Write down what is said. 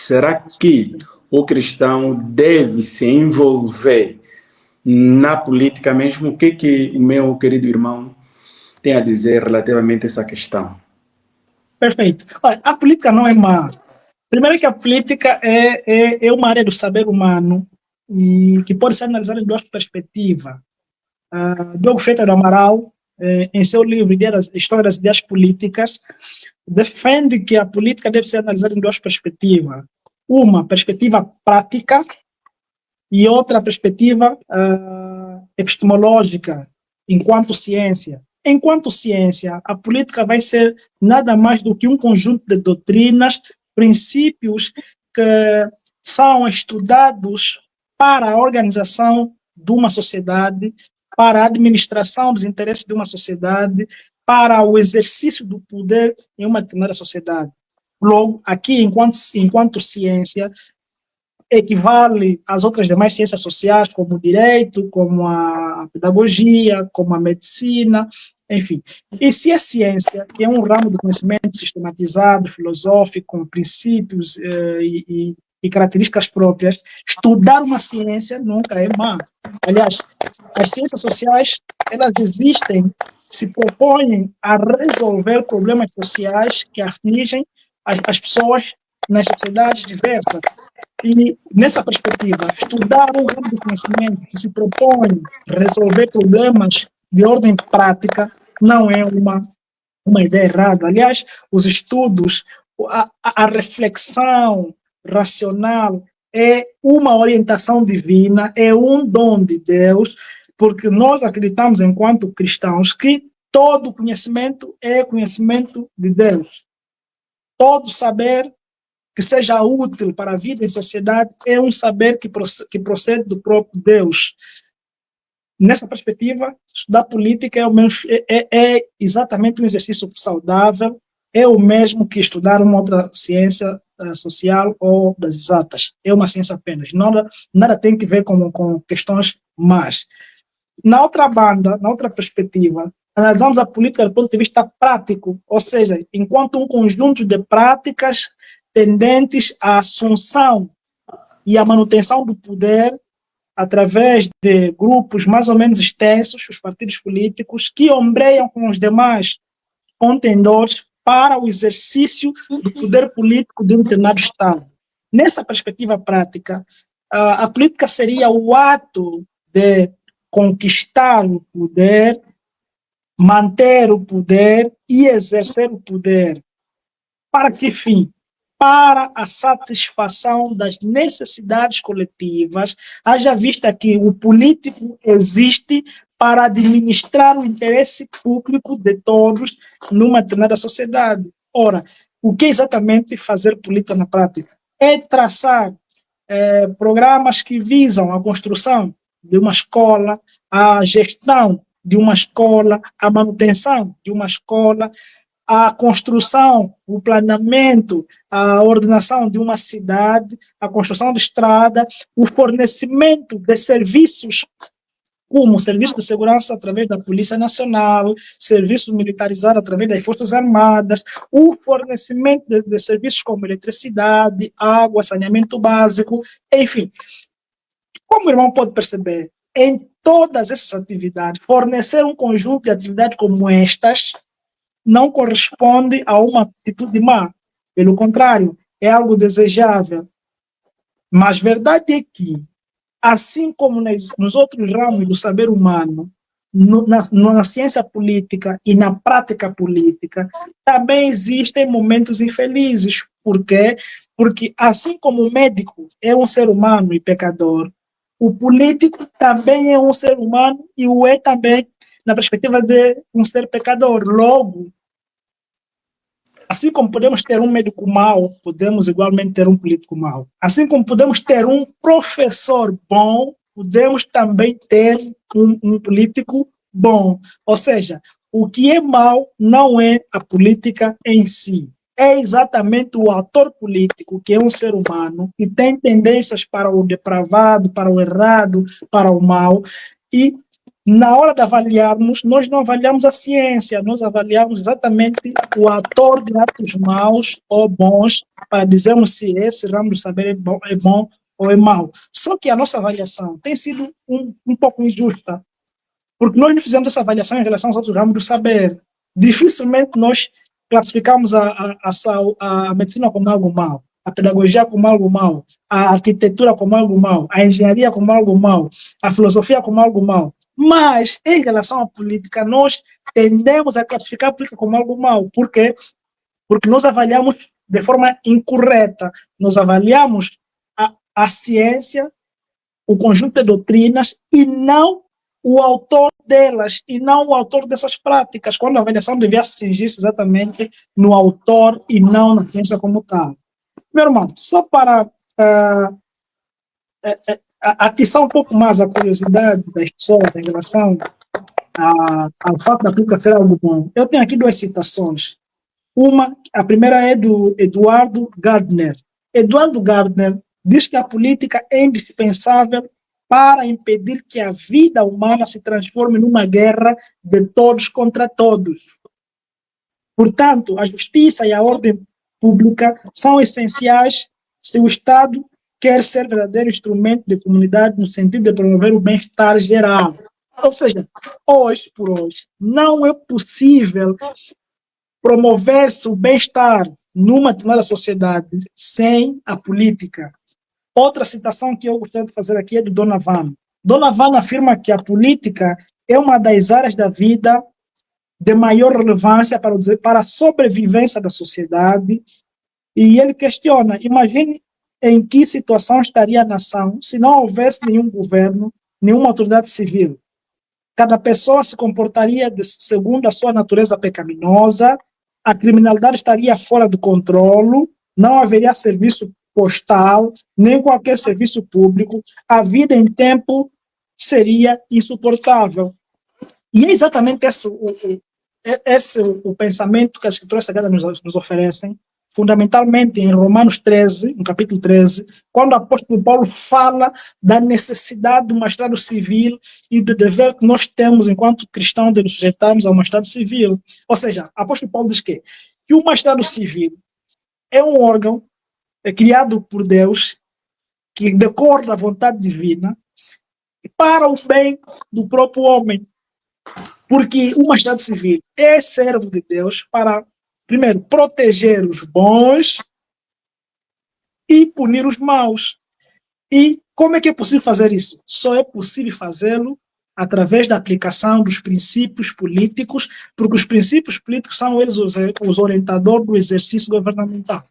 será que o cristão deve se envolver na política mesmo? O que o meu querido irmão tem a dizer relativamente a essa questão? Perfeito. Olha, a política não é má. Primeiro que a política é uma área do saber humano e que pode ser analisada em duas perspectivas. Diogo Feita do Amaral, em seu livro História das Ideias Políticas, defende que a política deve ser analisada em duas perspectivas. Uma perspectiva prática e outra perspectiva epistemológica, enquanto ciência. Enquanto ciência, a política vai ser nada mais do que um conjunto de doutrinas, princípios que são estudados para a organização de uma sociedade, para a administração dos interesses de uma sociedade, para o exercício do poder em uma determinada sociedade. Logo, aqui, enquanto ciência, equivale às outras demais ciências sociais, como o direito, como a pedagogia, como a medicina, enfim. E se a ciência, que é um ramo do conhecimento sistematizado, filosófico, com princípios e características próprias, estudar uma ciência nunca é má. Aliás, as ciências sociais, elas existem, se propõem a resolver problemas sociais que afligem as pessoas nas sociedades diversas. E, nessa perspectiva, estudar um ramo de conhecimento que se propõe resolver problemas de ordem prática não é uma ideia errada. Aliás, os estudos, a reflexão racional é uma orientação divina, é um dom de Deus, porque nós acreditamos, enquanto cristãos, que todo conhecimento é conhecimento de Deus. Todo saber que seja útil para a vida em sociedade é um saber que procede do próprio Deus. Nessa perspectiva, estudar política é exatamente um exercício saudável, é o mesmo que estudar uma outra ciência social ou das exatas. É uma ciência apenas. Nada tem que ver com questões más. Na outra banda, na outra perspectiva, analisamos a política do ponto de vista prático, ou seja, enquanto um conjunto de práticas tendentes à assunção e à manutenção do poder através de grupos mais ou menos extensos, os partidos políticos, que ombreiam com os demais contendores para o exercício do poder político de um determinado Estado. Nessa perspectiva prática, a política seria o ato de conquistar o poder, manter o poder e exercer o poder. Para que fim? Para a satisfação das necessidades coletivas, haja vista que o político existe para administrar o interesse público de todos numa determinada sociedade. Ora, o que é exatamente fazer política na prática? É traçar programas que visam a construção de uma escola, a gestão de uma escola, a manutenção de uma escola, a construção, o planeamento, a ordenação de uma cidade, a construção de estrada, o fornecimento de serviços como serviço de segurança através da Polícia Nacional, serviço militarizado através das Forças Armadas, o fornecimento de serviços como eletricidade, água, saneamento básico, enfim. Como o irmão pode perceber, em todas essas atividades, fornecer um conjunto de atividades como estas não corresponde a uma atitude má. Pelo contrário, é algo desejável. Mas verdade é que, assim como nos outros ramos do saber humano, na ciência política e na prática política, também existem momentos infelizes. Por quê? Porque, assim como o médico é um ser humano e pecador, o político também é um ser humano e o é também na perspectiva de um ser pecador. Logo, assim como podemos ter um médico mau, podemos igualmente ter um político mau. Assim como podemos ter um professor bom, podemos também ter um político bom. Ou seja, o que é mau não é a política em si. É exatamente o ator político, que é um ser humano, que tem tendências para o depravado, para o errado, para o mal, e na hora de avaliarmos, nós não avaliamos a ciência, nós avaliamos exatamente o ator de atos maus ou bons para dizermos se esse ramo do saber é bom ou é mau. Só que a nossa avaliação tem sido um pouco injusta, porque nós não fizemos essa avaliação em relação aos outros ramos do saber. Dificilmente nós classificamos a medicina como algo mau, a pedagogia como algo mau, a arquitetura como algo mau, a engenharia como algo mau, a filosofia como algo mau. Mas, em relação à política, nós tendemos a classificar a política como algo mau. Por quê? Porque nós avaliamos de forma incorreta. Nós avaliamos a ciência, o conjunto de doutrinas, e não o autor delas, e não o autor dessas práticas, quando a avaliação devia cingir-se exatamente no autor e não na ciência como tal. Meu irmão, só para atiçar um pouco mais a curiosidade das pessoas em relação ao fato da política ser algo bom, eu tenho aqui duas citações. A primeira é do Eduardo Gardner. Eduardo Gardner diz que a política é indispensável para impedir que a vida humana se transforme numa guerra de todos contra todos. Portanto, a justiça e a ordem pública são essenciais se o Estado quer ser verdadeiro instrumento de comunidade no sentido de promover o bem-estar geral. Ou seja, hoje por hoje, não é possível promover-se o bem-estar numa determinada sociedade sem a política. Outra citação que eu gostaria de fazer aqui é do Donovan. Donovan afirma que a política é uma das áreas da vida de maior relevância para a sobrevivência da sociedade, e ele questiona, imagine em que situação estaria a nação se não houvesse nenhum governo, nenhuma autoridade civil. Cada pessoa se comportaria segundo a sua natureza pecaminosa, a criminalidade estaria fora do controle, não haveria serviço postal, nem qualquer serviço público, a vida em tempo seria insuportável. E é exatamente esse o pensamento que as Escrituras Sagradas nos oferecem, fundamentalmente em Romanos 13, no capítulo 13, quando o apóstolo Paulo fala da necessidade do magistrado civil e do dever que nós temos enquanto cristãos de nos sujeitarmos ao magistrado civil. Ou seja, o apóstolo Paulo diz que o magistrado civil é um órgão criado por Deus que decorre da vontade divina para o bem do próprio homem. Porque o magistrado civil é servo de Deus para, primeiro, proteger os bons e punir os maus. E como é que é possível fazer isso? Só é possível fazê-lo através da aplicação dos princípios políticos, porque os princípios políticos são eles os orientadores do exercício governamental.